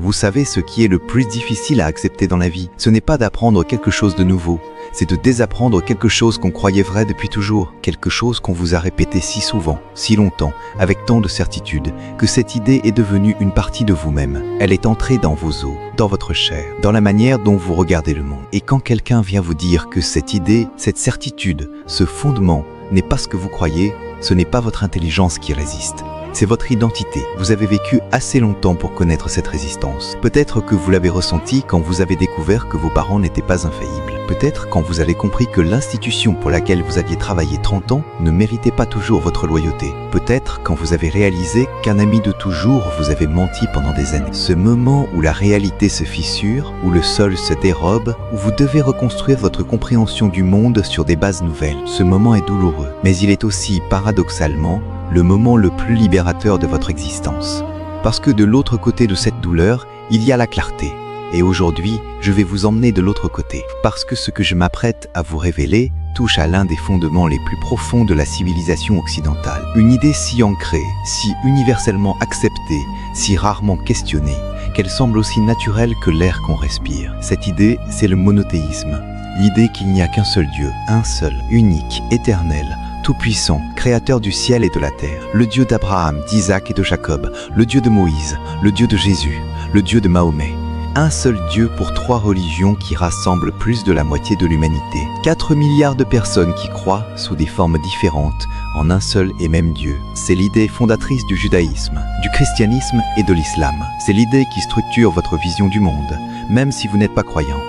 Vous savez ce qui est le plus difficile à accepter dans la vie. Ce n'est pas d'apprendre quelque chose de nouveau, c'est de désapprendre quelque chose qu'on croyait vrai depuis toujours, quelque chose qu'on vous a répété si souvent, si longtemps, avec tant de certitude, que cette idée est devenue une partie de vous-même. Elle est entrée dans vos os, dans votre chair, dans la manière dont vous regardez le monde. Et quand quelqu'un vient vous dire que cette idée, cette certitude, ce fondement n'est pas ce que vous croyez, ce n'est pas votre intelligence qui résiste. C'est votre identité. Vous avez vécu assez longtemps pour connaître cette résistance. Peut-être que vous l'avez ressenti quand vous avez découvert que vos parents n'étaient pas infaillibles. Peut-être quand vous avez compris que l'institution pour laquelle vous aviez travaillé 30 ans ne méritait pas toujours votre loyauté. Peut-être quand vous avez réalisé qu'un ami de toujours vous avait menti pendant des années. Ce moment où la réalité se fissure, où le sol se dérobe, où vous devez reconstruire votre compréhension du monde sur des bases nouvelles. Ce moment est douloureux, mais il est aussi, paradoxalement, le moment le plus libérateur de votre existence. Parce que de l'autre côté de cette douleur, il y a la clarté. Et aujourd'hui, je vais vous emmener de l'autre côté. Parce que ce que je m'apprête à vous révéler touche à l'un des fondements les plus profonds de la civilisation occidentale. Une idée si ancrée, si universellement acceptée, si rarement questionnée, qu'elle semble aussi naturelle que l'air qu'on respire. Cette idée, c'est le monothéisme. L'idée qu'il n'y a qu'un seul Dieu, un seul, unique, éternel, tout-puissant, créateur du ciel et de la terre, le Dieu d'Abraham, d'Isaac et de Jacob, le Dieu de Moïse, le Dieu de Jésus, le Dieu de Mahomet. Un seul Dieu pour 3 religions qui rassemblent plus de la moitié de l'humanité. 4 milliards de personnes qui croient, sous des formes différentes, en un seul et même Dieu. C'est l'idée fondatrice du judaïsme, du christianisme et de l'islam. C'est l'idée qui structure votre vision du monde, même si vous n'êtes pas croyant.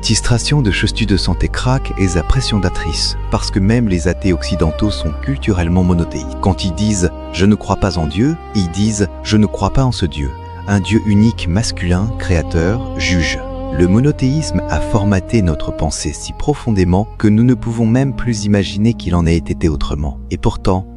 L'illustration de Chostu de santé craque est la pression d'actrice, parce que même les athées occidentaux sont culturellement monothéistes. Quand ils disent « je ne crois pas en Dieu », ils disent « je ne crois pas en ce Dieu ». Un Dieu unique, masculin, créateur, juge. Le monothéisme a formaté notre pensée si profondément que nous ne pouvons même plus imaginer qu'il en ait été autrement. Et pourtant,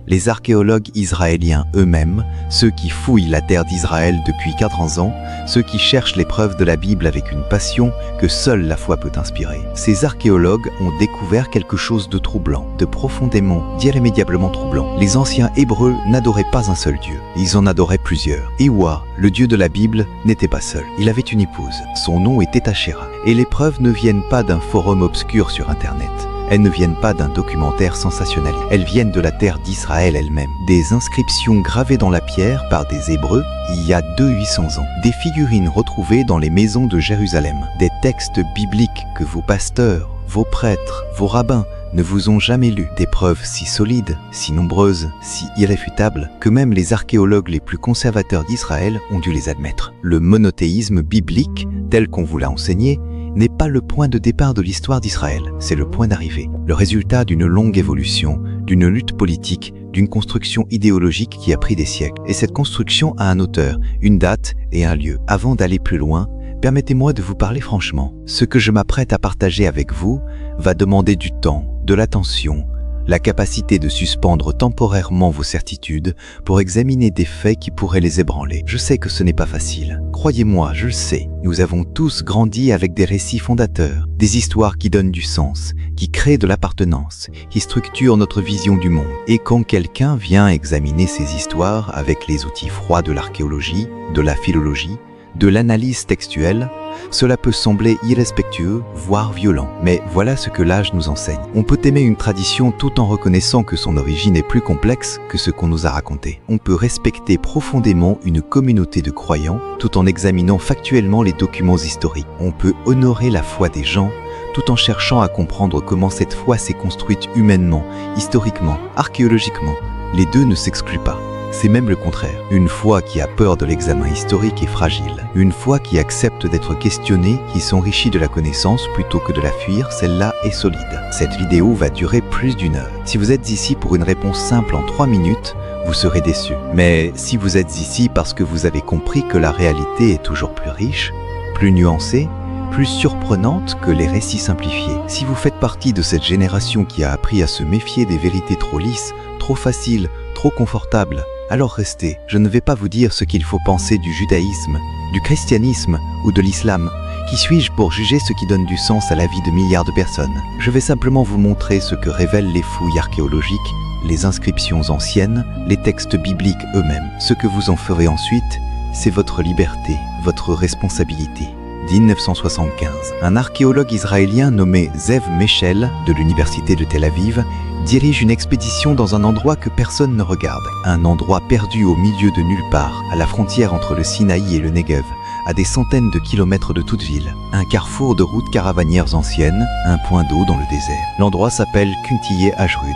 les archéologues israéliens eux-mêmes, ceux qui fouillent la terre d'Israël depuis 400 ans, ceux qui cherchent les preuves de la Bible avec une passion que seule la foi peut inspirer. Ces archéologues ont découvert quelque chose de troublant, de profondément, d'irrémédiablement troublant. Les anciens Hébreux n'adoraient pas un seul Dieu, ils en adoraient plusieurs. Iwa, le Dieu de la Bible, n'était pas seul. Il avait une épouse, son nom était Ashéra. Et les preuves ne viennent pas d'un forum obscur sur Internet. Elles ne viennent pas d'un documentaire sensationnel. Elles viennent de la terre d'Israël elle-même. Des inscriptions gravées dans la pierre par des Hébreux il y a 800 ans. Des figurines retrouvées dans les maisons de Jérusalem. Des textes bibliques que vos pasteurs, vos prêtres, vos rabbins ne vous ont jamais lus. Des preuves si solides, si nombreuses, si irréfutables, que même les archéologues les plus conservateurs d'Israël ont dû les admettre. Le monothéisme biblique, tel qu'on vous l'a enseigné, n'est pas le point de départ de l'histoire d'Israël, c'est le point d'arrivée. Le résultat d'une longue évolution, d'une lutte politique, d'une construction idéologique qui a pris des siècles. Et cette construction a un auteur, une date et un lieu. Avant d'aller plus loin, permettez-moi de vous parler franchement. Ce que je m'apprête à partager avec vous va demander du temps, de l'attention, la capacité de suspendre temporairement vos certitudes pour examiner des faits qui pourraient les ébranler. Je sais que ce n'est pas facile. Croyez-moi, je le sais. Nous avons tous grandi avec des récits fondateurs, des histoires qui donnent du sens, qui créent de l'appartenance, qui structurent notre vision du monde. Et quand quelqu'un vient examiner ces histoires avec les outils froids de l'archéologie, de la philologie, de l'analyse textuelle, cela peut sembler irrespectueux, voire violent. Mais voilà ce que l'âge nous enseigne. On peut aimer une tradition tout en reconnaissant que son origine est plus complexe que ce qu'on nous a raconté. On peut respecter profondément une communauté de croyants tout en examinant factuellement les documents historiques. On peut honorer la foi des gens tout en cherchant à comprendre comment cette foi s'est construite humainement, historiquement, archéologiquement. Les deux ne s'excluent pas. C'est même le contraire. Une foi qui a peur de l'examen historique est fragile. Une foi qui accepte d'être questionnée, qui s'enrichit de la connaissance plutôt que de la fuir, celle-là est solide. Cette vidéo va durer plus d'1 heure. Si vous êtes ici pour une réponse simple en 3 minutes, vous serez déçu. Mais si vous êtes ici parce que vous avez compris que la réalité est toujours plus riche, plus nuancée, plus surprenante que les récits simplifiés. Si vous faites partie de cette génération qui a appris à se méfier des vérités trop lisses, trop faciles, trop confortables, alors restez. Je ne vais pas vous dire ce qu'il faut penser du judaïsme, du christianisme ou de l'islam. Qui suis-je pour juger ce qui donne du sens à la vie de milliards de personnes? Je vais simplement vous montrer ce que révèlent les fouilles archéologiques, les inscriptions anciennes, les textes bibliques eux-mêmes. Ce que vous en ferez ensuite, c'est votre liberté, votre responsabilité. 1975, un archéologue israélien nommé Zev Meshel de l'université de Tel Aviv dirige une expédition dans un endroit que personne ne regarde. Un endroit perdu au milieu de nulle part, à la frontière entre le Sinaï et le Negev, à des centaines de kilomètres de toute ville. Un carrefour de routes caravanières anciennes, un point d'eau dans le désert. L'endroit s'appelle Kuntiye Ajrud.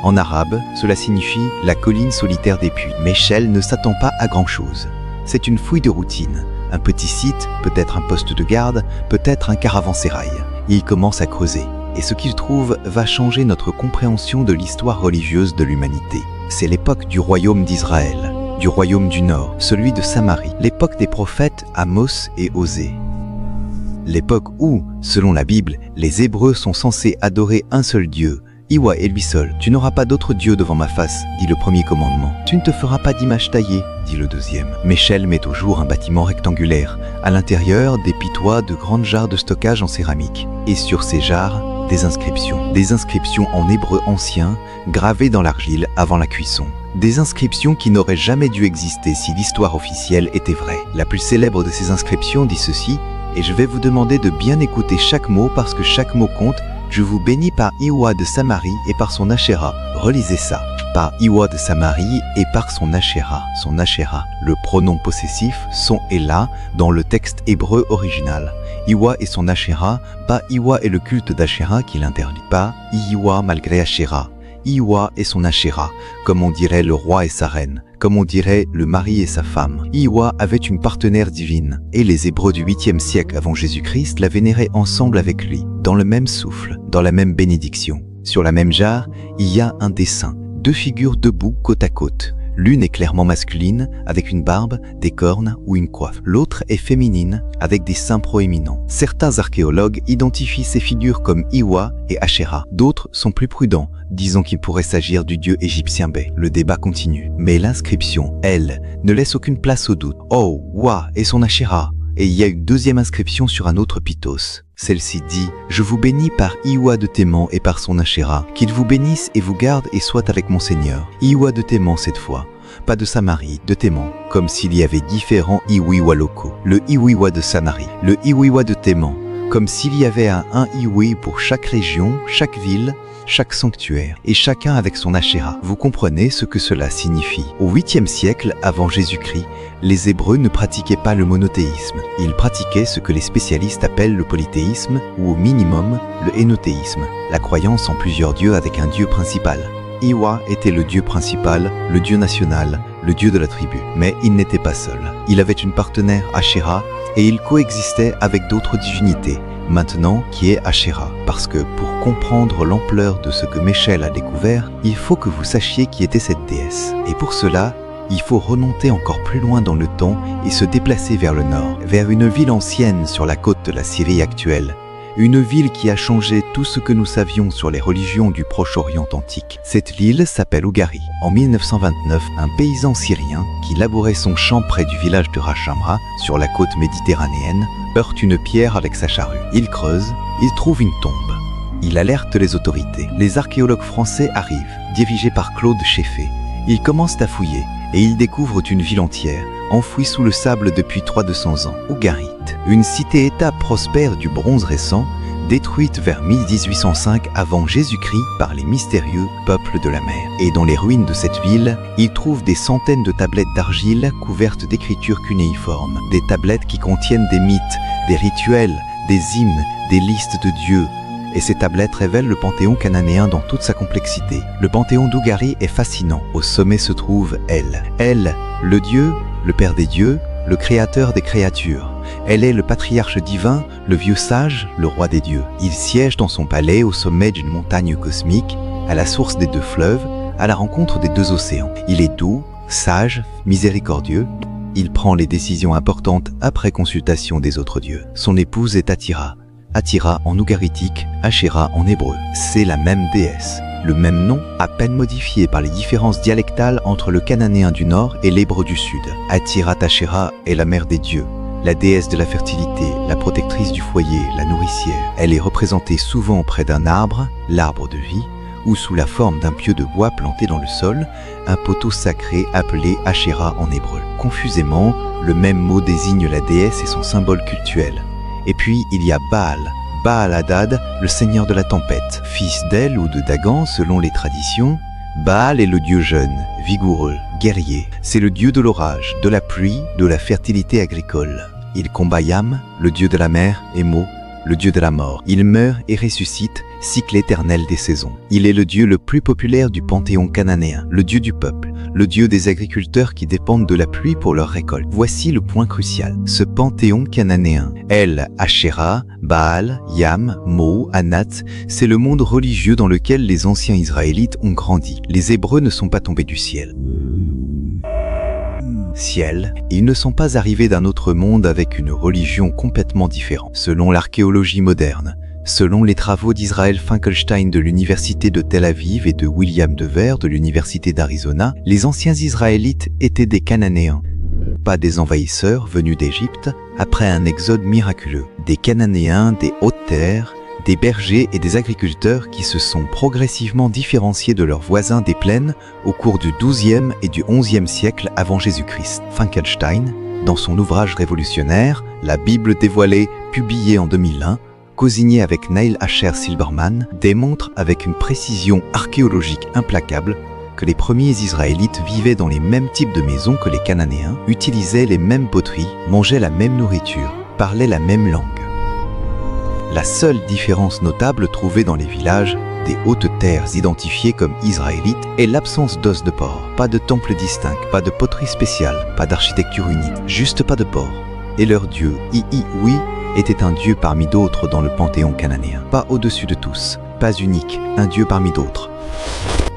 En arabe, cela signifie la colline solitaire des puits. Meshel ne s'attend pas à grand-chose. C'est une fouille de routine. Un petit site, peut-être un poste de garde, peut-être un caravansérail. Il commence à creuser. Et ce qu'il trouve va changer notre compréhension de l'histoire religieuse de l'humanité. C'est l'époque du royaume d'Israël, du royaume du Nord, celui de Samarie, l'époque des prophètes Amos et Osée. L'époque où, selon la Bible, les Hébreux sont censés adorer un seul Dieu, Iwa et lui seul. Tu n'auras pas d'autre Dieu devant ma face, dit le premier commandement. Tu ne te feras pas d'image taillée, dit le deuxième. Meshel met au jour un bâtiment rectangulaire. À l'intérieur, des pitois de grandes jarres de stockage en céramique. Et sur ces jarres, des inscriptions en hébreu ancien, gravées dans l'argile avant la cuisson. Des inscriptions qui n'auraient jamais dû exister si l'histoire officielle était vraie. La plus célèbre de ces inscriptions dit ceci, et je vais vous demander de bien écouter chaque mot parce que chaque mot compte. Je vous bénis par Iwa de Samarie et par son Ashéra. Relisez ça. Par Iwa de Samarie et par son Ashéra. Son Ashéra. Le pronom possessif, son est là, dans le texte hébreu original. Iwa et son Ashéra, pas Iwa et le culte d'Ashéra qui l'interdit. Pas Iwa malgré Ashéra. Iwa et son Ashéra, comme on dirait le roi et sa reine, comme on dirait le mari et sa femme. Iwa avait une partenaire divine, et les Hébreux du 8e siècle avant Jésus-Christ la vénéraient ensemble avec lui, dans le même souffle, dans la même bénédiction. Sur la même jarre, il y a un dessin, deux figures debout côte à côte. L'une est clairement masculine, avec une barbe, des cornes ou une coiffe. L'autre est féminine, avec des seins proéminents. Certains archéologues identifient ces figures comme Iwa et Ashéra. D'autres sont plus prudents, disant qu'il pourrait s'agir du dieu égyptien Bé. Le débat continue. Mais l'inscription, elle, ne laisse aucune place au doute. Oh, Wa et son Ashéra. Et il y a une deuxième inscription sur un autre pitos. Celle-ci dit « Je vous bénis par Iwa de Théman et par son Ashéra. Qu'il vous bénisse et vous garde et soit avec mon Seigneur. » Iwa de Théman cette fois. Pas de Samarie, de Théman, comme s'il y avait différents Iwiwa locaux. Le Iwiwa de Samarie, le Iwiwa de Théman, comme s'il y avait un Iwi pour chaque région, chaque ville, chaque sanctuaire, et chacun avec son Ashéra. Vous comprenez ce que cela signifie. Au 8e siècle, avant Jésus-Christ, les Hébreux ne pratiquaient pas le monothéisme. Ils pratiquaient ce que les spécialistes appellent le polythéisme, ou au minimum, le hénothéisme, la croyance en plusieurs dieux avec un dieu principal. Iwa était le dieu principal, le dieu national, le dieu de la tribu. Mais il n'était pas seul. Il avait une partenaire, Ashéra, et il coexistait avec d'autres divinités, maintenant qui est Ashéra. Parce que pour comprendre l'ampleur de ce que Meshel a découvert, il faut que vous sachiez qui était cette déesse. Et pour cela, il faut remonter encore plus loin dans le temps et se déplacer vers le nord, vers une ville ancienne sur la côte de la Syrie actuelle. Une ville qui a changé tout ce que nous savions sur les religions du Proche-Orient antique. Cette ville s'appelle Ougari. En 1929, un paysan syrien qui labourait son champ près du village de Rachamra, sur la côte méditerranéenne, heurte une pierre avec sa charrue. Il creuse, il trouve une tombe. Il alerte les autorités. Les archéologues français arrivent, dirigés par Claude Cheffé. Ils commencent à fouiller et ils découvrent une ville entière, enfouie sous le sable depuis 300-200 ans. Ougarit, une cité-état prospère du bronze récent, détruite vers 1805 avant Jésus-Christ par les mystérieux peuples de la mer. Et dans les ruines de cette ville, ils trouvent des centaines de tablettes d'argile couvertes d'écritures cunéiformes. Des tablettes qui contiennent des mythes, des rituels, des hymnes, des listes de dieux. Et ces tablettes révèlent le panthéon cananéen dans toute sa complexité. Le panthéon d'Ougari est fascinant. Au sommet se trouve El. El, le dieu, le père des dieux, le créateur des créatures. Elle est le patriarche divin, le vieux sage, le roi des dieux. Il siège dans son palais au sommet d'une montagne cosmique, à la source des deux fleuves, à la rencontre des deux océans. Il est doux, sage, miséricordieux. Il prend les décisions importantes après consultation des autres dieux. Son épouse est Atira. Atira en ougaritique, Ashéra en hébreu. C'est la même déesse. Le même nom, à peine modifié par les différences dialectales entre le cananéen du nord et l'hébreu du sud. Atirat Ashéra est la mère des dieux, la déesse de la fertilité, la protectrice du foyer, la nourricière. Elle est représentée souvent près d'un arbre, l'arbre de vie, ou sous la forme d'un pieu de bois planté dans le sol, un poteau sacré appelé Asherah en hébreu. Confusément, le même mot désigne la déesse et son symbole cultuel. Et puis, il y a Baal, Baal Hadad, le seigneur de la tempête. Fils d'El ou de Dagan selon les traditions, Baal est le dieu jeune, vigoureux, guerrier. C'est le dieu de l'orage, de la pluie, de la fertilité agricole. Il combat Yam, le dieu de la mer, et Mo, le dieu de la mort. Il meurt et ressuscite, cycle éternel des saisons. Il est le dieu le plus populaire du panthéon cananéen, le dieu du peuple, le dieu des agriculteurs qui dépendent de la pluie pour leur récolte. Voici le point crucial. Ce panthéon cananéen, El, Asherah, Baal, Yam, Mo, Anat, c'est le monde religieux dans lequel les anciens Israélites ont grandi. Les Hébreux ne sont pas tombés du ciel. Ils ne sont pas arrivés d'un autre monde avec une religion complètement différente. Selon l'archéologie moderne, selon les travaux d'Israël Finkelstein de l'Université de Tel Aviv et de William Dever de l'Université d'Arizona, les anciens Israélites étaient des Cananéens, pas des envahisseurs venus d'Égypte après un exode miraculeux. Des Cananéens des hautes terres, des bergers et des agriculteurs qui se sont progressivement différenciés de leurs voisins des plaines au cours du XIIe et du XIe siècle avant Jésus-Christ. Finkelstein, dans son ouvrage révolutionnaire, La Bible dévoilée, publié en 2001, co-signé avec Neil Asher Silberman, démontre avec une précision archéologique implacable que les premiers Israélites vivaient dans les mêmes types de maisons que les Cananéens, utilisaient les mêmes poteries, mangeaient la même nourriture, parlaient la même langue. La seule différence notable trouvée dans les villages des hautes terres identifiés comme israélites est l'absence d'os de porc. Pas de temple distinct, pas de poterie spéciale, pas d'architecture unique, juste pas de porc. Et leur dieu, Iiwi, était un dieu parmi d'autres dans le panthéon cananéen. Pas au-dessus de tous, pas unique, un dieu parmi d'autres.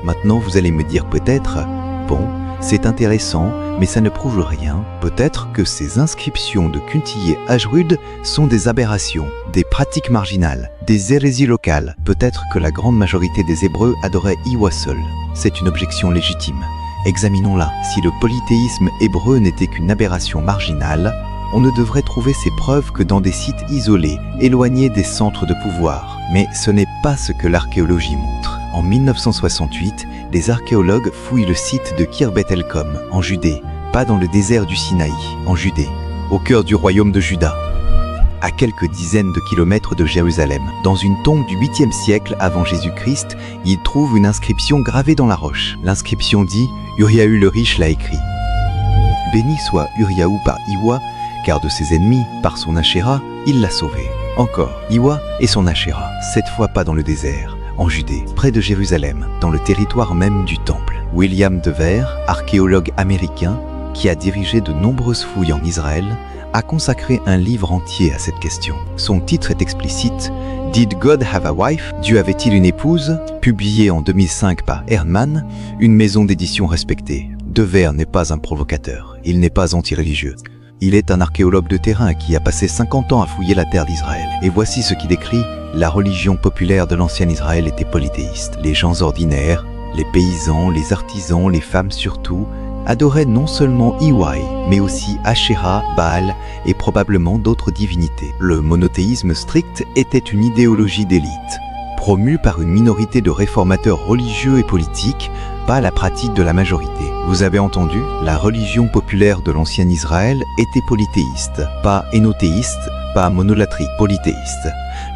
Maintenant vous allez me dire peut-être, bon, c'est intéressant, mais ça ne prouve rien. Peut-être que ces inscriptions de Kuntiye-Ajrud sont des aberrations, des pratiques marginales, des hérésies locales. Peut-être que la grande majorité des Hébreux adoraient Iwa seul. C'est une objection légitime. Examinons-la. Si le polythéisme hébreu n'était qu'une aberration marginale, on ne devrait trouver ces preuves que dans des sites isolés, éloignés des centres de pouvoir. Mais ce n'est pas ce que l'archéologie montre. En 1968, les archéologues fouillent le site de Khirbet el-Kom, en Judée, pas dans le désert du Sinaï, en Judée, au cœur du royaume de Juda, à quelques dizaines de kilomètres de Jérusalem. Dans une tombe du 8e siècle avant Jésus-Christ, ils trouvent une inscription gravée dans la roche. L'inscription dit « Uriahu le riche l'a écrit ». Béni soit Uriahu par Iwa, car de ses ennemis, par son Asherah, il l'a sauvé. Encore, Iwa et son Asherah, cette fois pas dans le désert, en Judée, près de Jérusalem, dans le territoire même du Temple. William Dever, archéologue américain, qui a dirigé de nombreuses fouilles en Israël, a consacré un livre entier à cette question. Son titre est explicite « Did God have a wife ?» Dieu avait-il une épouse ? Publié en 2005 par Erdmann, une maison d'édition respectée. Dever n'est pas un provocateur, il n'est pas anti-religieux. Il est un archéologue de terrain qui a passé 50 ans à fouiller la terre d'Israël. Et voici ce qu'il écrit. La religion populaire de l'ancien Israël était polythéiste. Les gens ordinaires, les paysans, les artisans, les femmes surtout, adoraient non seulement Iwai, mais aussi Asherah, Baal et probablement d'autres divinités. Le monothéisme strict était une idéologie d'élite, promue par une minorité de réformateurs religieux et politiques, pas la pratique de la majorité. Vous avez entendu, la religion populaire de l'ancien Israël était polythéiste, pas énothéiste, pas monolatrique, polythéiste.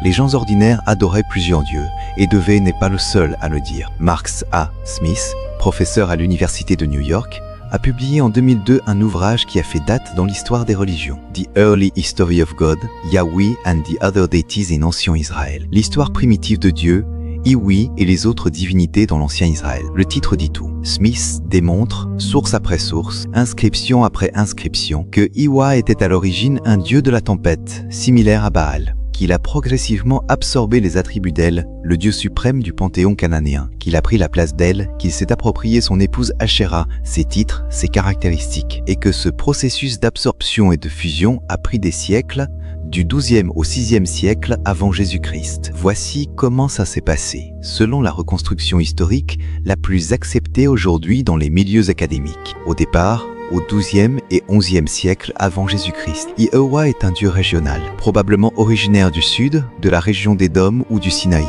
Les gens ordinaires adoraient plusieurs dieux, et Dever n'est pas le seul à le dire. Marx A. Smith, professeur à l'université de New York, a publié en 2002 un ouvrage qui a fait date dans l'histoire des religions. The Early History of God, Yahweh and the Other Deities in Ancient Israel. L'histoire primitive de Dieu, Iwi et les autres divinités dans l'ancien Israël. Le titre dit tout. Smith démontre, source après source, inscription après inscription, que Iwa était à l'origine un dieu de la tempête, similaire à Baal, qu'il a progressivement absorbé les attributs d'El, le dieu suprême du panthéon cananéen, qu'il a pris la place d'El, qu'il s'est approprié son épouse Asherah, ses titres, ses caractéristiques, et que ce processus d'absorption et de fusion a pris des siècles, du XIIe au VIe siècle avant Jésus-Christ. Voici comment ça s'est passé, selon la reconstruction historique la plus acceptée aujourd'hui dans les milieux académiques. Au départ, au XIIe et XIe siècle avant Jésus-Christ, Iwa est un dieu régional, probablement originaire du sud, de la région d'Édom ou du Sinaï.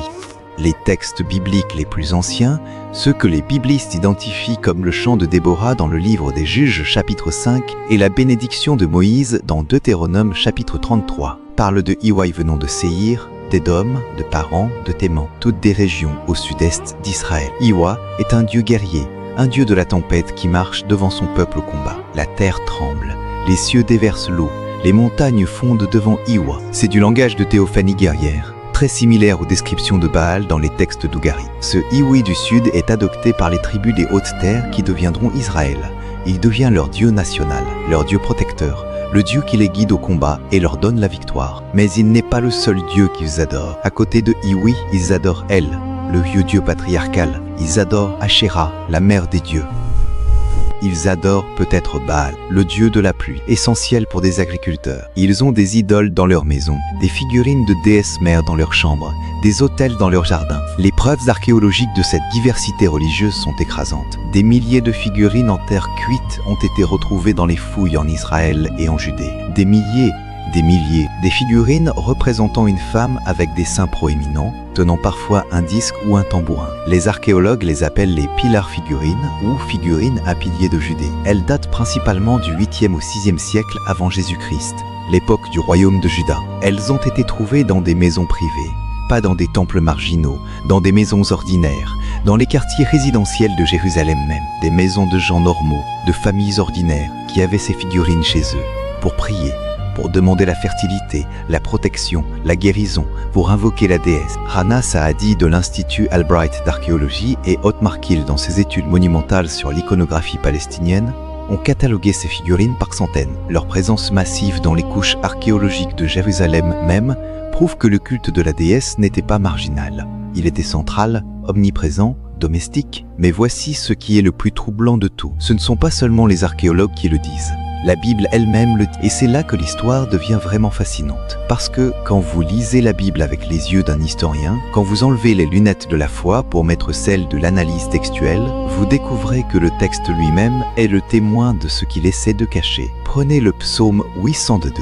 Les textes bibliques les plus anciens, ceux que les biblistes identifient comme le chant de Déborah dans le livre des Juges chapitre 5 et la bénédiction de Moïse dans Deutéronome chapitre 33, parlent de Hiwai venant de Séhir, d'Édom, de Paran, de Théman, toutes des régions au sud-est d'Israël. Hiwa est un dieu guerrier, un dieu de la tempête qui marche devant son peuple au combat. La terre tremble, les cieux déversent l'eau, les montagnes fondent devant Hiwa. C'est du langage de théophanie guerrière, très similaire aux descriptions de Baal dans les textes d'Ougarit. Ce Hiwi du sud est adopté par les tribus des hautes terres qui deviendront Israël. Il devient leur dieu national, leur dieu protecteur, le dieu qui les guide au combat et leur donne la victoire. Mais il n'est pas le seul dieu qu'ils adorent. À côté de Hiwi, ils adorent El, le vieux dieu patriarcal. Ils adorent Asherah, la mère des dieux. Ils adorent peut-être Baal, le dieu de la pluie, essentiel pour des agriculteurs. Ils ont des idoles dans leur maison, des figurines de déesses mères dans leur chambre, des autels dans leur jardin. Les preuves archéologiques de cette diversité religieuse sont écrasantes. Des milliers de figurines en terre cuite ont été retrouvées dans les fouilles en Israël et en Judée. Des milliers, des figurines représentant une femme avec des seins proéminents, tenant parfois un disque ou un tambourin. Les archéologues les appellent les pilars figurines ou figurines à piliers de Judée. Elles datent principalement du 8e au 6e siècle avant Jésus-Christ, l'époque du royaume de Juda. Elles ont été trouvées dans des maisons privées, pas dans des temples marginaux, dans des maisons ordinaires, dans les quartiers résidentiels de Jérusalem même, des maisons de gens normaux, de familles ordinaires qui avaient ces figurines chez eux, pour prier, pour demander la fertilité, la protection, la guérison, pour invoquer la déesse. Rana Saadi de l'Institut Albright d'archéologie et Otmar Kiel dans ses études monumentales sur l'iconographie palestinienne ont catalogué ces figurines par centaines. Leur présence massive dans les couches archéologiques de Jérusalem même prouve que le culte de la déesse n'était pas marginal. Il était central, omniprésent, domestique. Mais voici ce qui est le plus troublant de tout. Ce ne sont pas seulement les archéologues qui le disent. La Bible elle-même le dit. Et c'est là que l'histoire devient vraiment fascinante. Parce que quand vous lisez la Bible avec les yeux d'un historien, quand vous enlevez les lunettes de la foi pour mettre celles de l'analyse textuelle, vous découvrez que le texte lui-même est le témoin de ce qu'il essaie de cacher. Prenez le psaume 802.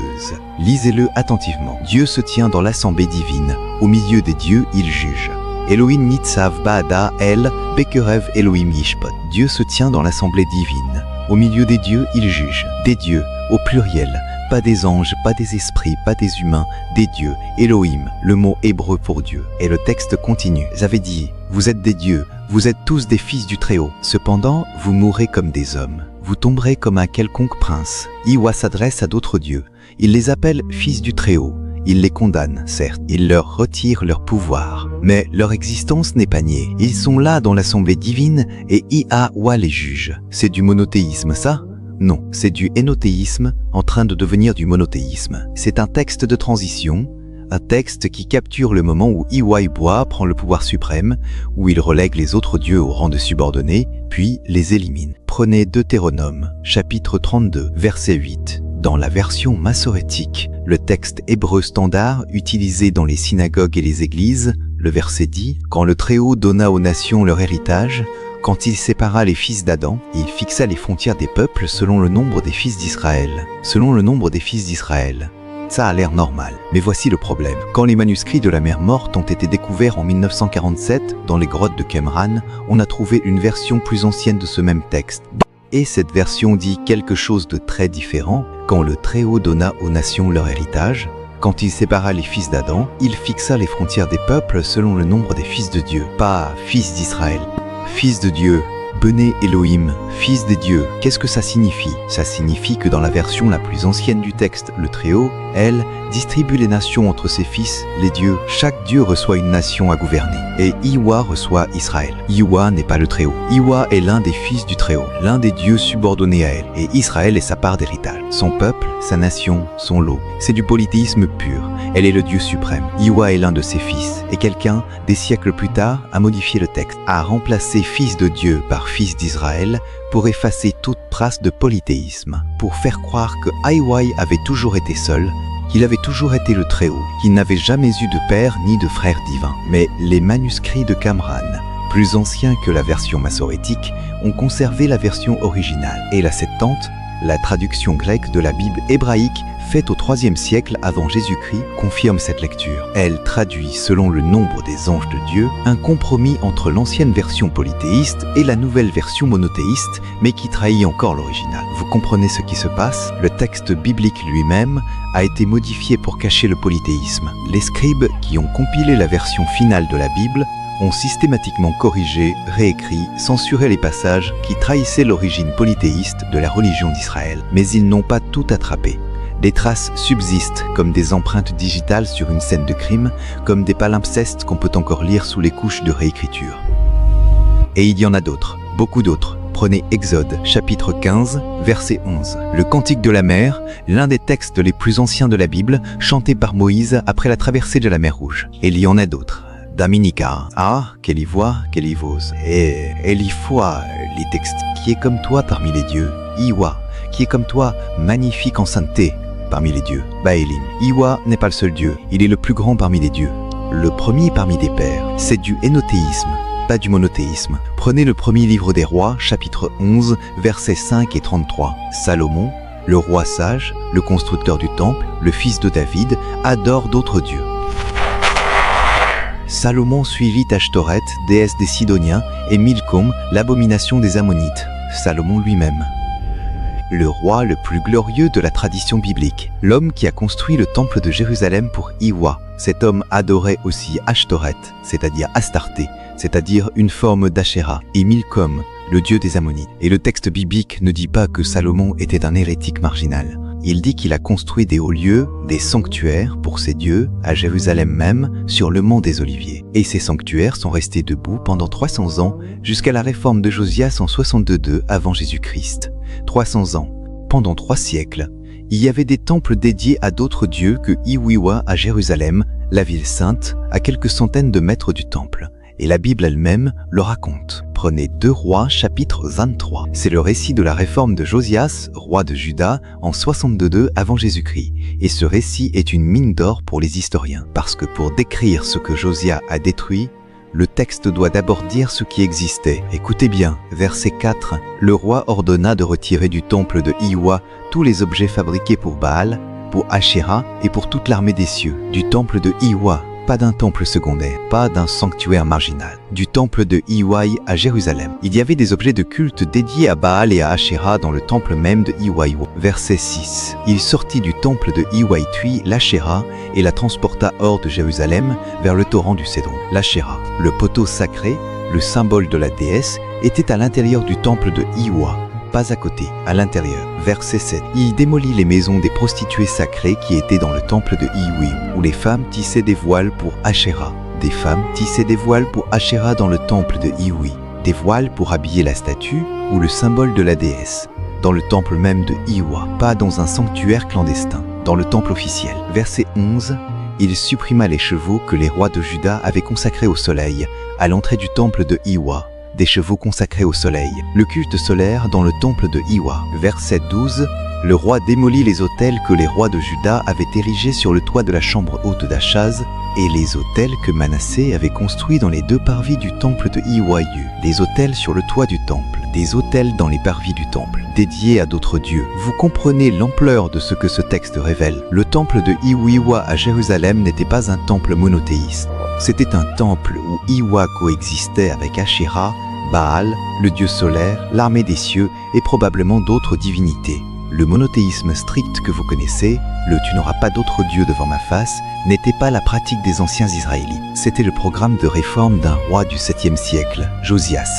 Lisez-le attentivement. Dieu se tient dans l'assemblée divine. Au milieu des dieux, il juge. Elohim Nitzav Ba'ada El Bekerev Elohim Yishpot. Dieu se tient dans l'assemblée divine. Au milieu des dieux, il juge. Des dieux, au pluriel. Pas des anges, pas des esprits, pas des humains. Des dieux. Elohim, le mot hébreu pour Dieu. Et le texte continue. J'avais dit, vous êtes des dieux, vous êtes tous des fils du Très-Haut. Cependant, vous mourrez comme des hommes. Vous tomberez comme un quelconque prince. Hiwa s'adresse à d'autres dieux. Il les appelle fils du Très-Haut. Il les condamne, certes, il leur retire leur pouvoir, mais leur existence n'est pas niée. Ils sont là dans l'assemblée divine et Ihawa les juge. C'est du monothéisme, ça ? Non, c'est du hénothéisme en train de devenir du monothéisme. C'est un texte de transition, un texte qui capture le moment où Hiwa prend le pouvoir suprême, où il relègue les autres dieux au rang de subordonnés, puis les élimine. Prenez Deutéronome, chapitre 32, verset 8. Dans la version massorétique, le texte hébreu standard utilisé dans les synagogues et les églises, le verset dit « Quand le Très-Haut donna aux nations leur héritage, quand il sépara les fils d'Adam, il fixa les frontières des peuples selon le nombre des fils d'Israël. » Selon le nombre des fils d'Israël. Ça a l'air normal, mais voici le problème. Quand les manuscrits de la mer Morte ont été découverts en 1947 dans les grottes de Qumran, on a trouvé une version plus ancienne de ce même texte. Et cette version dit quelque chose de très différent. Quand le Très-Haut donna aux nations leur héritage, quand il sépara les fils d'Adam, il fixa les frontières des peuples selon le nombre des fils de Dieu, pas fils d'Israël. Fils de Dieu, Bené Elohim, fils des dieux. Qu'est-ce que ça signifie ? Ça signifie que dans la version la plus ancienne du texte, le Très-Haut, elle, distribue les nations entre ses fils, les dieux. Chaque dieu reçoit une nation à gouverner. Et Hiwa reçoit Israël. Hiwa n'est pas le Très-Haut. Hiwa est l'un des fils du Très-Haut, l'un des dieux subordonnés à elle. Et Israël est sa part d'héritage. Son peuple, sa nation, son lot. C'est du polythéisme pur. Elle est le Dieu suprême. Hiwa est l'un de ses fils. Et quelqu'un, des siècles plus tard, a modifié le texte, a remplacé fils de Dieu par fils d'Israël pour effacer toute trace de polythéisme, pour faire croire que Hiwa avait toujours été seul, qu'il avait toujours été le Très-Haut, qu'il n'avait jamais eu de père ni de frère divin. Mais les manuscrits de Qumran, plus anciens que la version massorétique, ont conservé la version originale. Et la Septante, La traduction grecque de la Bible hébraïque, faite au IIIe siècle avant Jésus-Christ, confirme cette lecture. Elle traduit, selon le nombre des anges de Dieu, un compromis entre l'ancienne version polythéiste et la nouvelle version monothéiste, mais qui trahit encore l'original. Vous comprenez ce qui se passe? Le texte biblique lui-même a été modifié pour cacher le polythéisme. Les scribes qui ont compilé la version finale de la Bible ont systématiquement corrigé, réécrit, censuré les passages qui trahissaient l'origine polythéiste de la religion d'Israël. Mais ils n'ont pas tout attrapé. Des traces subsistent comme des empreintes digitales sur une scène de crime, comme des palimpsestes qu'on peut encore lire sous les couches de réécriture. Et il y en a d'autres, beaucoup d'autres. Prenez Exode, chapitre 15, verset 11. Le Cantique de la mer, l'un des textes les plus anciens de la Bible, chanté par Moïse après la traversée de la mer Rouge. Et il y en a d'autres. Dominica, qu'elle y voit, qu'elle y vose. Et Elifoi, les textes, qui est comme toi parmi les dieux. Iwa, qui est comme toi, magnifique en sainteté parmi les dieux. Baalim. Iwa n'est pas le seul dieu, il est le plus grand parmi les dieux. Le premier parmi des pères, c'est du hénothéisme, pas du monothéisme. Prenez le premier livre des rois, chapitre 11, versets 5 et 33. Salomon, le roi sage, le constructeur du temple, le fils de David, adore d'autres dieux. Salomon suivit Ashtoreth, déesse des Sidoniens, et Milcom, l'abomination des Ammonites. Salomon lui-même. Le roi le plus glorieux de la tradition biblique. L'homme qui a construit le temple de Jérusalem pour Iwa. Cet homme adorait aussi Ashtoreth, c'est-à-dire Astarté, c'est-à-dire une forme d'Ashéra, et Milcom, le dieu des Ammonites. Et le texte biblique ne dit pas que Salomon était un hérétique marginal. Il dit qu'il a construit des hauts lieux, des sanctuaires pour ses dieux, à Jérusalem même, sur le mont des Oliviers. Et ces sanctuaires sont restés debout pendant 300 ans, jusqu'à la réforme de Josias en 62 avant Jésus-Christ. 300 ans, pendant 3 siècles, il y avait des temples dédiés à d'autres dieux que Iwiwa à Jérusalem, la ville sainte, à quelques centaines de mètres du temple. Et la Bible elle-même le raconte. Prenez 2 Rois, chapitre 23. C'est le récit de la réforme de Josias, roi de Juda, en 62 avant Jésus-Christ. Et ce récit est une mine d'or pour les historiens. Parce que pour décrire ce que Josia a détruit, le texte doit d'abord dire ce qui existait. Écoutez bien, verset 4. Le roi ordonna de retirer du temple de Iwa tous les objets fabriqués pour Baal, pour Ashéra et pour toute l'armée des cieux. Du temple de Iwa, pas d'un temple secondaire, pas d'un sanctuaire marginal. Du temple de Iwai à Jérusalem. Il y avait des objets de culte dédiés à Baal et à Ashéra dans le temple même de Iwai. Verset 6. Il sortit du temple de Iwai Tui l'Ashéra et la transporta hors de Jérusalem vers le torrent du Cédron. L'Ashéra, le poteau sacré, le symbole de la déesse, était à l'intérieur du temple de Iwa, pas à côté, à l'intérieur. Verset 7. Il démolit les maisons des prostituées sacrées qui étaient dans le temple de Iwi, où les femmes tissaient des voiles pour Ashéra. Des femmes tissaient des voiles pour Ashéra dans le temple de Iwi. Des voiles pour habiller la statue ou le symbole de la déesse. Dans le temple même de Iwa, pas dans un sanctuaire clandestin, dans le temple officiel. Verset 11. Il supprima les chevaux que les rois de Juda avaient consacrés au soleil, à l'entrée du temple de Iwa. Des chevaux consacrés au soleil, le culte solaire dans le temple de Iwa. Verset 12, le roi démolit les autels que les rois de Juda avaient érigés sur le toit de la chambre haute d'Achaz et les autels que Manassé avait construits dans les 2 parvis du temple de Iwayu. Des autels sur le toit du temple, des autels dans les parvis du temple, dédiés à d'autres dieux. Vous comprenez l'ampleur de ce que ce texte révèle. Le temple de Iwiwa à Jérusalem n'était pas un temple monothéiste. C'était un temple où Iwa coexistait avec Ashéra, Baal, le dieu solaire, l'armée des cieux et probablement d'autres divinités. Le monothéisme strict que vous connaissez, le « tu n'auras pas d'autre dieu devant ma face », n'était pas la pratique des anciens Israélites. C'était le programme de réforme d'un roi du 7e siècle, Josias,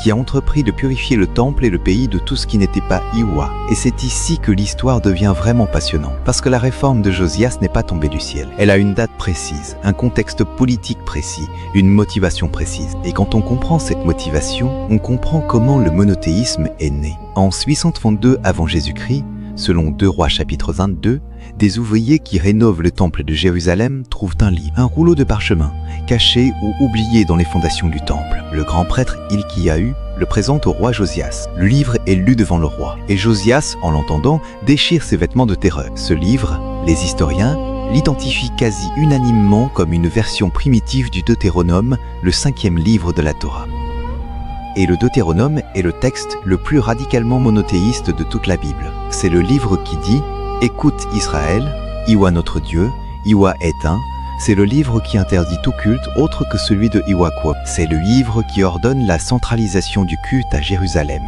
qui a entrepris de purifier le temple et le pays de tout ce qui n'était pas Iwa. Et c'est ici que l'histoire devient vraiment passionnante, parce que la réforme de Josias n'est pas tombée du ciel. Elle a une date précise, un contexte politique précis, une motivation précise. Et quand on comprend cette motivation, on comprend comment le monothéisme est né. En 832 avant Jésus-Christ, selon 2 Rois chapitre 22, des ouvriers qui rénovent le temple de Jérusalem trouvent un livre, un rouleau de parchemin, caché ou oublié dans les fondations du temple. Le grand prêtre Hilkiyahu le présente au roi Josias. Le livre est lu devant le roi, et Josias, en l'entendant, déchire ses vêtements de terreur. Ce livre, les historiens l'identifient quasi unanimement comme une version primitive du Deutéronome, le 5e livre de la Torah. et le Deutéronome est le texte le plus radicalement monothéiste de toute la Bible. C'est le livre qui dit « Écoute Israël, Iwa notre Dieu, Iwa est un ». C'est le livre qui interdit tout culte autre que celui de Iwakwa. C'est le livre qui ordonne la centralisation du culte à Jérusalem,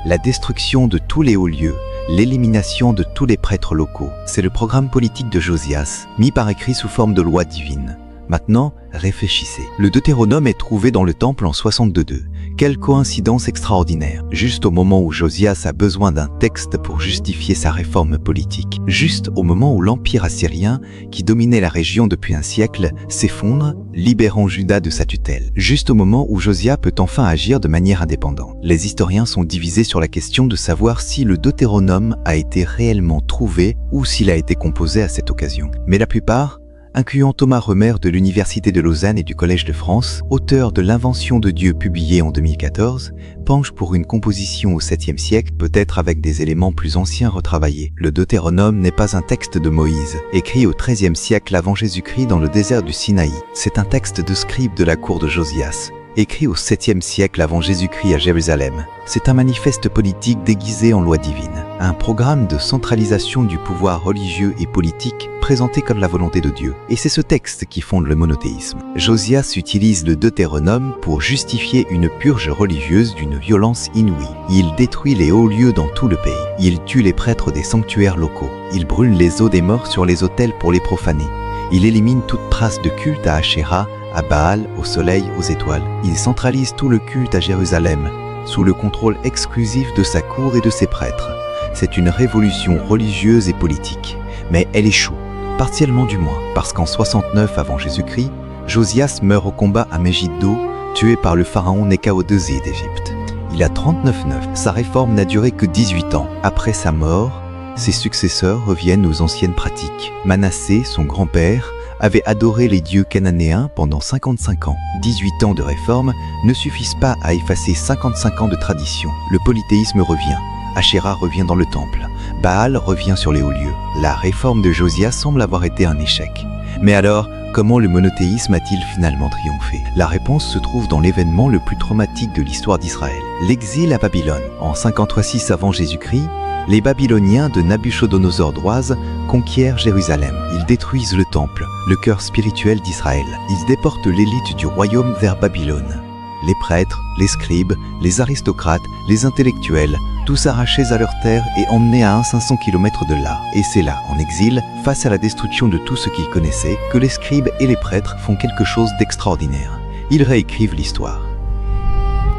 la destruction de tous les hauts lieux, l'élimination de tous les prêtres locaux. C'est le programme politique de Josias, mis par écrit sous forme de loi divine. Maintenant, réfléchissez. Le Deutéronome est trouvé dans le temple en 62. Quelle coïncidence extraordinaire. Juste au moment où Josias a besoin d'un texte pour justifier sa réforme politique. Juste au moment où l'empire assyrien, qui dominait la région depuis un siècle, s'effondre, libérant Juda de sa tutelle. Juste au moment où Josia peut enfin agir de manière indépendante. Les historiens sont divisés sur la question de savoir si le Deutéronome a été réellement trouvé ou s'il a été composé à cette occasion. Mais la plupart, incluant Thomas Remer de l'Université de Lausanne et du Collège de France, auteur de l'Invention de Dieu publié en 2014, penche pour une composition au 7e siècle, peut-être avec des éléments plus anciens retravaillés. Le Deutéronome n'est pas un texte de Moïse, écrit au 13e siècle avant Jésus-Christ dans le désert du Sinaï. C'est un texte de scribe de la cour de Josias, écrit au 7e siècle avant Jésus-Christ à Jérusalem. C'est un manifeste politique déguisé en loi divine, un programme de centralisation du pouvoir religieux et politique présenté comme la volonté de Dieu. Et c'est ce texte qui fonde le monothéisme. Josias utilise le Deutéronome pour justifier une purge religieuse d'une violence inouïe. Il détruit les hauts lieux dans tout le pays. Il tue les prêtres des sanctuaires locaux. Il brûle les os des morts sur les autels pour les profaner. Il élimine toute trace de culte à Asherah, à Baal, au soleil, aux étoiles. Il centralise tout le culte à Jérusalem, sous le contrôle exclusif de sa cour et de ses prêtres. C'est une révolution religieuse et politique. Mais elle échoue, partiellement du moins, parce qu'en 69 avant Jésus-Christ, Josias meurt au combat à Megiddo, tué par le pharaon Néchao II d'Égypte. Il a 39,9. Sa réforme n'a duré que 18 ans. Après sa mort, ses successeurs reviennent aux anciennes pratiques. Manassé, son grand-père, avait adoré les dieux cananéens pendant 55 ans. 18 ans de réforme ne suffisent pas à effacer 55 ans de tradition. Le polythéisme revient. Asherah revient dans le temple. Baal revient sur les hauts lieux. La réforme de Josias semble avoir été un échec. Mais alors, comment le monothéisme a-t-il finalement triomphé? La réponse se trouve dans l'événement le plus traumatique de l'histoire d'Israël, l'exil à Babylone. En 53-6 avant Jésus-Christ, les Babyloniens de Nabuchodonosor d'Oise conquièrent Jérusalem. Ils détruisent le temple, le cœur spirituel d'Israël. Ils déportent l'élite du royaume vers Babylone. Les prêtres, les scribes, les aristocrates, les intellectuels, tous arrachés à leurs terres et emmenés à 500 km de là. Et c'est là, en exil, face à la destruction de tout ce qu'ils connaissaient, que les scribes et les prêtres font quelque chose d'extraordinaire. Ils réécrivent l'histoire.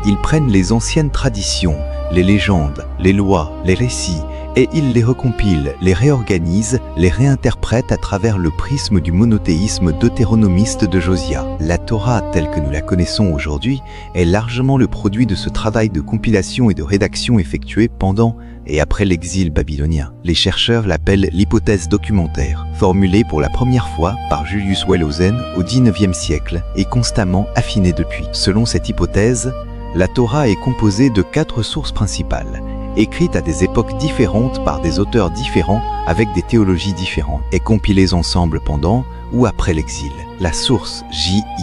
Ils prennent les anciennes traditions, les légendes, les lois, les récits, et ils les recompilent, les réorganisent, les réinterprètent à travers le prisme du monothéisme deutéronomiste de Josia. La Torah, telle que nous la connaissons aujourd'hui, est largement le produit de ce travail de compilation et de rédaction effectué pendant et après l'exil babylonien. Les chercheurs l'appellent l'hypothèse documentaire, formulée pour la première fois par Julius Wellhausen au XIXe siècle et constamment affinée depuis. Selon cette hypothèse, la Torah est composée de 4 sources principales, écrites à des époques différentes par des auteurs différents avec des théologies différentes, et compilées ensemble pendant ou après l'exil. La source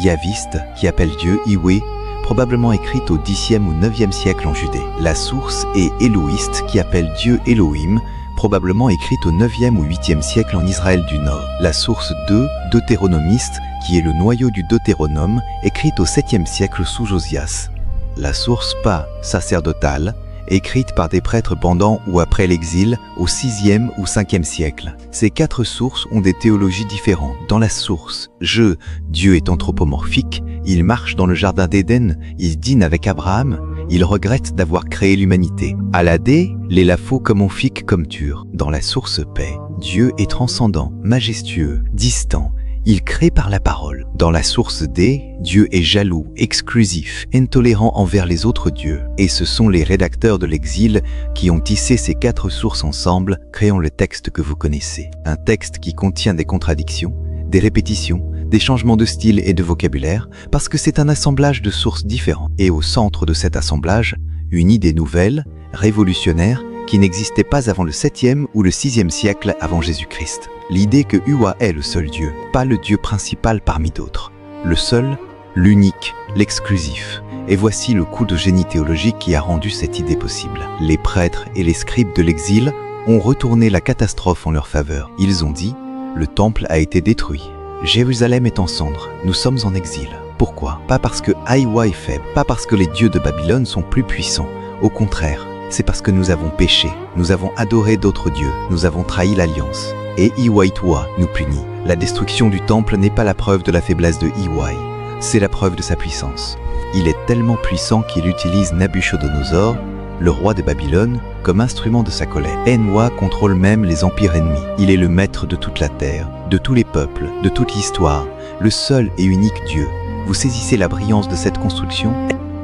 Yaviste, qui appelle Dieu Yahweh, probablement écrite au Xe ou IXe siècle en Judée. La source est Élohiste, qui appelle Dieu Elohim, probablement écrite au IXe ou 8e siècle en Israël du Nord. La source 2, deutéronomiste, qui est le noyau du Deutéronome, écrite au 7e siècle sous Josias. La source pas sacerdotale, écrite par des prêtres pendant ou après l'exil au 6e ou 5e siècle. Ces 4 sources ont des théologies différentes. Dans la source Dieu est anthropomorphique, il marche dans le jardin d'Éden, il dîne avec Abraham, il regrette d'avoir créé l'humanité. À la D, l'élapho comme onphique comme tur. Dans la source paix, Dieu est transcendant, majestueux, distant, il crée par la parole. Dans la source D, Dieu est jaloux, exclusif, intolérant envers les autres dieux. Et ce sont les rédacteurs de l'exil qui ont tissé ces 4 sources ensemble, créant le texte que vous connaissez. Un texte qui contient des contradictions, des répétitions, des changements de style et de vocabulaire, parce que c'est un assemblage de sources différentes. Et au centre de cet assemblage, une idée nouvelle, révolutionnaire, qui n'existait pas avant le 7e ou le 6e siècle avant Jésus-Christ. L'idée que Uwa est le seul Dieu, pas le Dieu principal parmi d'autres. Le seul, l'unique, l'exclusif. Et voici le coup de génie théologique qui a rendu cette idée possible. Les prêtres et les scribes de l'exil ont retourné la catastrophe en leur faveur. Ils ont dit « Le temple a été détruit. Jérusalem est en cendres. Nous sommes en exil. » Pourquoi? Pas parce que Aïwa est faible, pas parce que les dieux de Babylone sont plus puissants. Au contraire, c'est parce que nous avons péché, nous avons adoré d'autres dieux, nous avons trahi l'alliance. Et Iwaïtoua nous punit. La destruction du temple n'est pas la preuve de la faiblesse de Iwai, c'est la preuve de sa puissance. Il est tellement puissant qu'il utilise Nabuchodonosor, le roi de Babylone, comme instrument de sa colère. Enwa contrôle même les empires ennemis. Il est le maître de toute la terre, de tous les peuples, de toute l'histoire, le seul et unique Dieu. Vous saisissez la brillance de cette construction?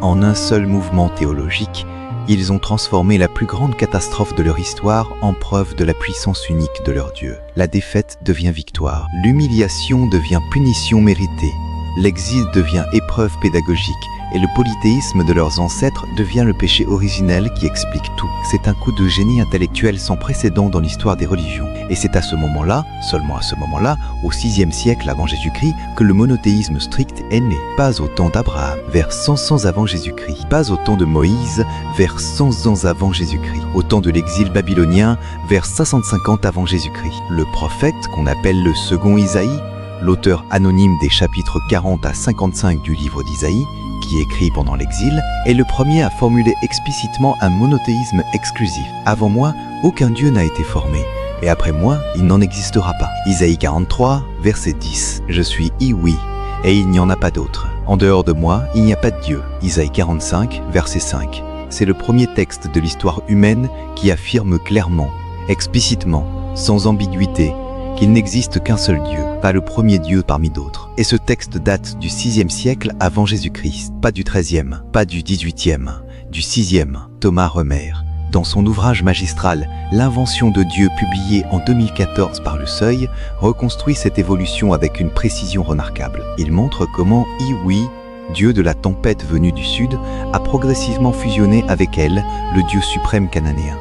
En un seul mouvement théologique, ils ont transformé la plus grande catastrophe de leur histoire en preuve de la puissance unique de leur Dieu. La défaite devient victoire, l'humiliation devient punition méritée, l'exil devient épreuve pédagogique, et le polythéisme de leurs ancêtres devient le péché originel qui explique tout. C'est un coup de génie intellectuel sans précédent dans l'histoire des religions. Et c'est à ce moment-là, seulement à ce moment-là, au VIe siècle avant Jésus-Christ, que le monothéisme strict est né. Pas au temps d'Abraham, vers 100 ans avant Jésus-Christ. Pas au temps de Moïse, vers 100 ans avant Jésus-Christ. Au temps de l'exil babylonien, vers 550 avant Jésus-Christ. Le prophète, qu'on appelle le second Isaïe, l'auteur anonyme des chapitres 40 à 55 du livre d'Isaïe, qui écrit pendant l'exil, est le premier à formuler explicitement un monothéisme exclusif. Avant moi, aucun dieu n'a été formé, et après moi, il n'en existera pas. Isaïe 43, verset 10. Je suis Iwi, et il n'y en a pas d'autre. En dehors de moi, il n'y a pas de Dieu. Isaïe 45, verset 5. C'est le premier texte de l'histoire humaine qui affirme clairement, explicitement, sans ambiguïté, qu'il n'existe qu'un seul Dieu, pas le premier Dieu parmi d'autres. Et ce texte date du VIe siècle avant Jésus-Christ, pas du XIIIe, pas du XVIIIe, du VIe. Thomas Remer, dans son ouvrage magistral « L'invention de Dieu » publié en 2014 par Le Seuil, reconstruit cette évolution avec une précision remarquable. Il montre comment Iwi, Dieu de la tempête venu du sud, a progressivement fusionné avec elle, le Dieu suprême cananéen.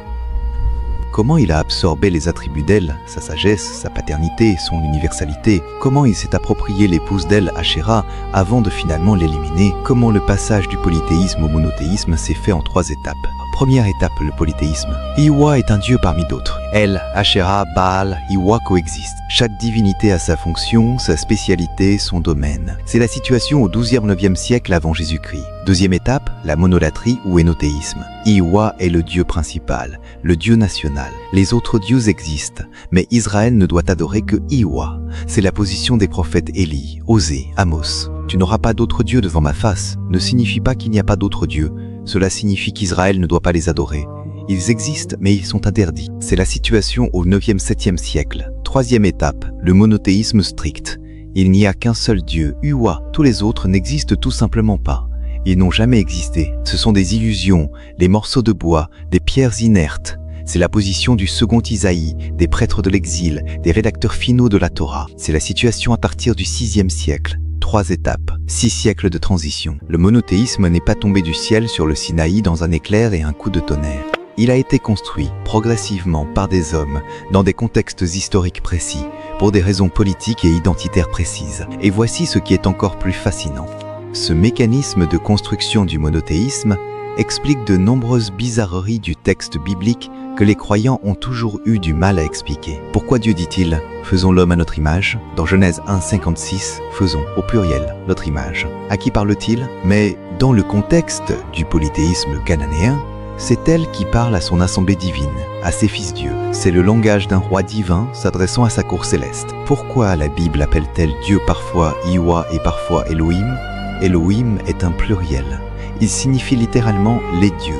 Comment il a absorbé les attributs d'El, sa sagesse, sa paternité, son universalité. Comment il s'est approprié l'épouse d'El, Ashéra, avant de finalement l'éliminer. Comment le passage du polythéisme au monothéisme s'est fait en 3 étapes. Première étape, le polythéisme. Iwa est un dieu parmi d'autres. El, Ashéra, Baal, Iwa coexistent. Chaque divinité a sa fonction, sa spécialité, son domaine. C'est la situation au XIIe siècle avant Jésus-Christ. Deuxième étape, la monolatrie ou hénothéisme. Iwa est le dieu principal, le dieu national. Les autres dieux existent, mais Israël ne doit adorer que Iwa. C'est la position des prophètes Élie, Osée, Amos. Tu n'auras pas d'autres dieux devant ma face ne signifie pas qu'il n'y a pas d'autres dieux. Cela signifie qu'Israël ne doit pas les adorer. Ils existent, mais ils sont interdits. C'est la situation au 9e, 7e siècle. Troisième étape, le monothéisme strict. Il n'y a qu'un seul Dieu, Uwa. Tous les autres n'existent tout simplement pas. Ils n'ont jamais existé. Ce sont des illusions, les morceaux de bois, des pierres inertes. C'est la position du second Isaïe, des prêtres de l'exil, des rédacteurs finaux de la Torah. C'est la situation à partir du 6e siècle. 3 étapes, 6 siècles de transition. Le monothéisme n'est pas tombé du ciel sur le Sinaï dans un éclair et un coup de tonnerre. Il a été construit progressivement par des hommes, dans des contextes historiques précis, pour des raisons politiques et identitaires précises. Et voici ce qui est encore plus fascinant. Ce mécanisme de construction du monothéisme explique de nombreuses bizarreries du texte biblique que les croyants ont toujours eu du mal à expliquer. Pourquoi Dieu dit-il « Faisons l'homme à notre image » dans Genèse 1,56, « Faisons » au pluriel, notre image. À qui parle-t-il? Mais dans le contexte du polythéisme cananéen, c'est elle qui parle à son assemblée divine, à ses fils-dieux. C'est le langage d'un roi divin s'adressant à sa cour céleste. Pourquoi la Bible appelle-t-elle Dieu parfois Iwa et parfois Elohim? Elohim est un pluriel. Il signifie littéralement « les dieux ».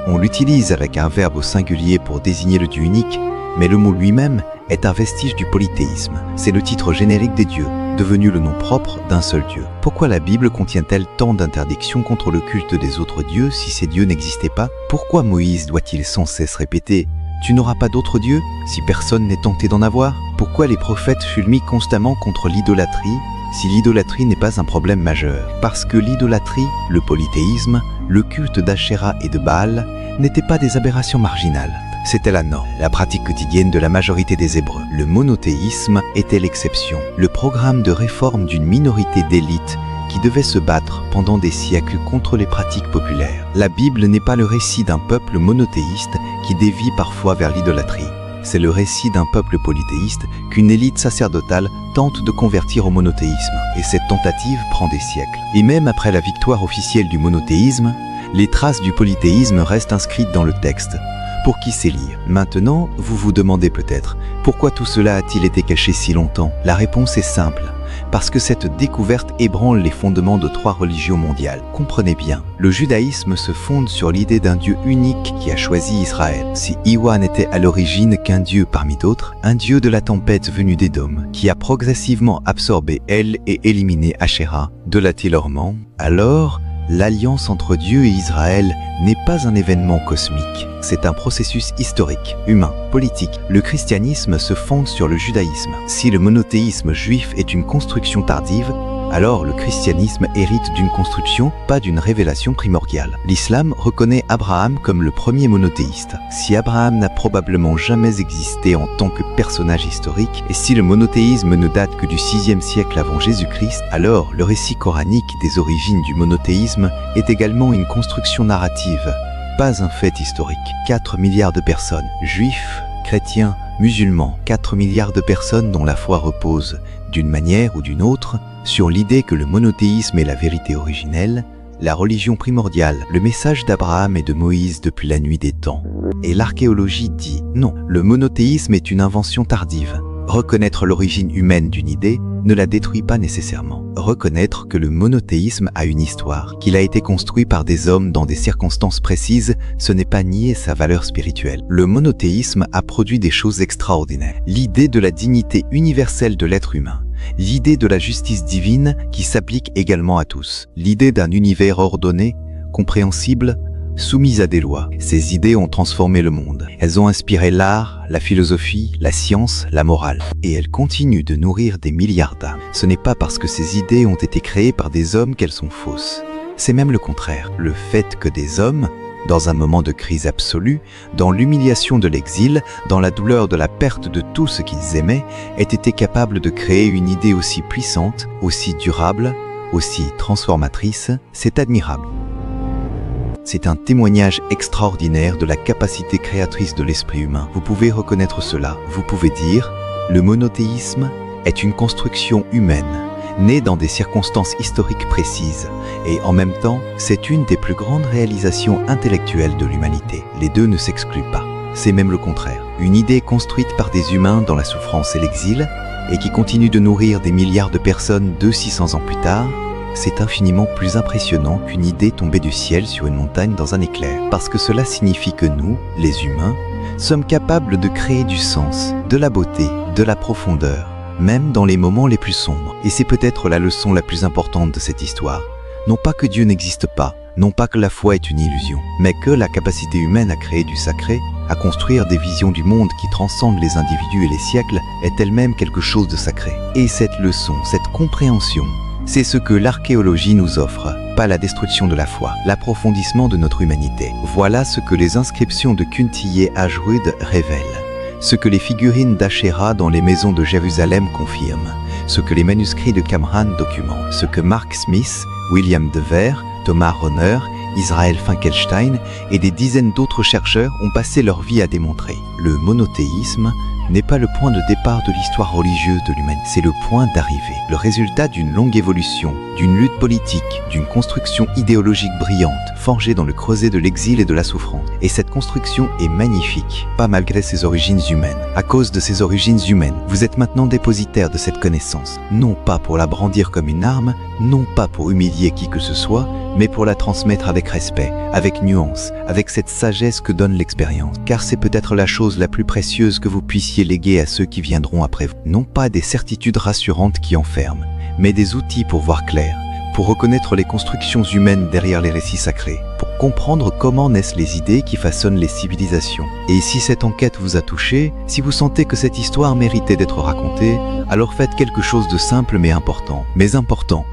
On l'utilise avec un verbe au singulier pour désigner le Dieu unique, mais le mot lui-même est un vestige du polythéisme. C'est le titre générique des dieux, devenu le nom propre d'un seul Dieu. Pourquoi la Bible contient-elle tant d'interdictions contre le culte des autres dieux si ces dieux n'existaient pas? Pourquoi Moïse doit-il sans cesse répéter « Tu n'auras pas d'autres dieux » si personne n'est tenté d'en avoir? Pourquoi les prophètes fulmient constamment contre l'idolâtrie si l'idolâtrie n'est pas un problème majeur? Parce que l'idolâtrie, le polythéisme, le culte d'Ashéra et de Baal n'étaient pas des aberrations marginales. C'était la norme, la pratique quotidienne de la majorité des Hébreux. Le monothéisme était l'exception, le programme de réforme d'une minorité d'élites qui devait se battre pendant des siècles contre les pratiques populaires. La Bible n'est pas le récit d'un peuple monothéiste qui dévie parfois vers l'idolâtrie. C'est le récit d'un peuple polythéiste qu'une élite sacerdotale tente de convertir au monothéisme. Et cette tentative prend des siècles. Et même après la victoire officielle du monothéisme, les traces du polythéisme restent inscrites dans le texte. Pour qui sait lire? Maintenant, vous vous demandez peut-être, pourquoi tout cela a-t-il été caché si longtemps? La réponse est simple. Parce que cette découverte ébranle les fondements de 3 religions mondiales. Comprenez bien, le judaïsme se fonde sur l'idée d'un Dieu unique qui a choisi Israël. Si Iwa n'était à l'origine qu'un Dieu parmi d'autres, un Dieu de la tempête venu d'Édom, qui a progressivement absorbé El et éliminé Asherah, de l'Atilorman, alors l'alliance entre Dieu et Israël n'est pas un événement cosmique, c'est un processus historique, humain, politique. Le christianisme se fonde sur le judaïsme. Si le monothéisme juif est une construction tardive, alors le christianisme hérite d'une construction, pas d'une révélation primordiale. L'islam reconnaît Abraham comme le premier monothéiste. Si Abraham n'a probablement jamais existé en tant que personnage historique, et si le monothéisme ne date que du 6e siècle avant Jésus-Christ, alors le récit coranique des origines du monothéisme est également une construction narrative, pas un fait historique. 4 milliards de personnes, juifs, chrétiens, musulmans, 4 milliards de personnes dont la foi repose, d'une manière ou d'une autre, sur l'idée que le monothéisme est la vérité originelle, la religion primordiale, le message d'Abraham et de Moïse depuis la nuit des temps. Et l'archéologie dit non, le monothéisme est une invention tardive. Reconnaître l'origine humaine d'une idée ne la détruit pas nécessairement. Reconnaître que le monothéisme a une histoire, qu'il a été construit par des hommes dans des circonstances précises, ce n'est pas nier sa valeur spirituelle. Le monothéisme a produit des choses extraordinaires. L'idée de la dignité universelle de l'être humain, l'idée de la justice divine qui s'applique également à tous, l'idée d'un univers ordonné, compréhensible, soumise à des lois. Ces idées ont transformé le monde. Elles ont inspiré l'art, la philosophie, la science, la morale. Et elles continuent de nourrir des milliards d'âmes. Ce n'est pas parce que ces idées ont été créées par des hommes qu'elles sont fausses. C'est même le contraire. Le fait que des hommes, dans un moment de crise absolue, dans l'humiliation de l'exil, dans la douleur de la perte de tout ce qu'ils aimaient, aient été capables de créer une idée aussi puissante, aussi durable, aussi transformatrice, c'est admirable. C'est un témoignage extraordinaire de la capacité créatrice de l'esprit humain. Vous pouvez reconnaître cela. Vous pouvez dire, le monothéisme est une construction humaine, née dans des circonstances historiques précises, et en même temps, c'est une des plus grandes réalisations intellectuelles de l'humanité. Les deux ne s'excluent pas. C'est même le contraire. Une idée construite par des humains dans la souffrance et l'exil, et qui continue de nourrir des milliards de personnes 600 ans plus tard, c'est infiniment plus impressionnant qu'une idée tombée du ciel sur une montagne dans un éclair. Parce que cela signifie que nous, les humains, sommes capables de créer du sens, de la beauté, de la profondeur, même dans les moments les plus sombres. Et c'est peut-être la leçon la plus importante de cette histoire. Non pas que Dieu n'existe pas, non pas que la foi est une illusion, mais que la capacité humaine à créer du sacré, à construire des visions du monde qui transcendent les individus et les siècles, est elle-même quelque chose de sacré. Et cette leçon, cette compréhension, c'est ce que l'archéologie nous offre, pas la destruction de la foi, l'approfondissement de notre humanité. Voilà ce que les inscriptions de Kuntiye Ajrud révèlent, ce que les figurines d'Asherah dans les maisons de Jérusalem confirment, ce que les manuscrits de Qumran documentent, ce que Mark Smith, William Dever, Thomas Rohner, Israel Finkelstein et des dizaines d'autres chercheurs ont passé leur vie à démontrer. Le monothéisme n'est pas le point de départ de l'histoire religieuse de l'humanité, c'est le point d'arrivée, le résultat d'une longue évolution, d'une lutte politique, d'une construction idéologique brillante, forgée dans le creuset de l'exil et de la souffrance. Et cette construction est magnifique, pas malgré ses origines humaines. À cause de ses origines humaines, vous êtes maintenant dépositaire de cette connaissance, non pas pour la brandir comme une arme, non pas pour humilier qui que ce soit, mais pour la transmettre avec respect, avec nuance, avec cette sagesse que donne l'expérience. Car c'est peut-être la chose la plus précieuse que vous puissiez léguer à ceux qui viendront après vous. Non pas des certitudes rassurantes qui enferment, mais des outils pour voir clair, pour reconnaître les constructions humaines derrière les récits sacrés, pour comprendre comment naissent les idées qui façonnent les civilisations. Et si cette enquête vous a touché, si vous sentez que cette histoire méritait d'être racontée, alors faites quelque chose de simple mais important. Mais important.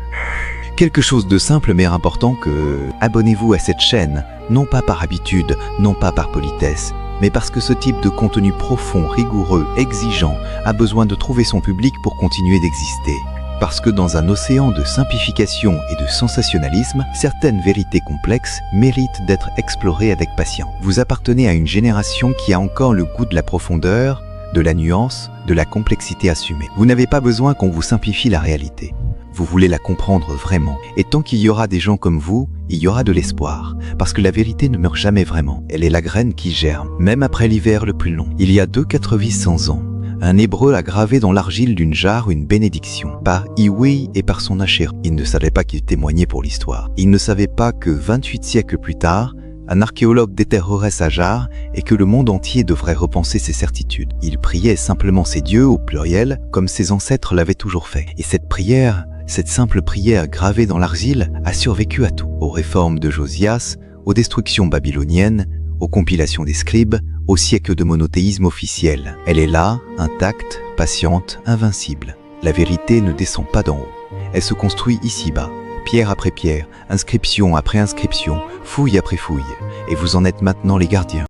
Quelque chose de simple mais important que... Abonnez-vous à cette chaîne, non pas par habitude, non pas par politesse, mais parce que ce type de contenu profond, rigoureux, exigeant, a besoin de trouver son public pour continuer d'exister. Parce que dans un océan de simplification et de sensationnalisme, certaines vérités complexes méritent d'être explorées avec patience. Vous appartenez à une génération qui a encore le goût de la profondeur, de la nuance, de la complexité assumée. Vous n'avez pas besoin qu'on vous simplifie la réalité. Vous voulez la comprendre vraiment. Et tant qu'il y aura des gens comme vous, il y aura de l'espoir. Parce que la vérité ne meurt jamais vraiment. Elle est la graine qui germe, même après l'hiver le plus long. Il y a 400 ans, un Hébreu a gravé dans l'argile d'une jarre une bénédiction, par Iwi et par son Asher. Il ne savait pas qu'il témoignait pour l'histoire. Il ne savait pas que 28 siècles plus tard, un archéologue déterrerait sa jarre et que le monde entier devrait repenser ses certitudes. Il priait simplement ses dieux, au pluriel, comme ses ancêtres l'avaient toujours fait. Et cette prière, cette simple prière gravée dans l'argile, a survécu à tout. Aux réformes de Josias, aux destructions babyloniennes, aux compilations des scribes, au siècle de monothéisme officiel. Elle est là, intacte, patiente, invincible. La vérité ne descend pas d'en haut. Elle se construit ici-bas, pierre après pierre, inscription après inscription, fouille après fouille. Et vous en êtes maintenant les gardiens.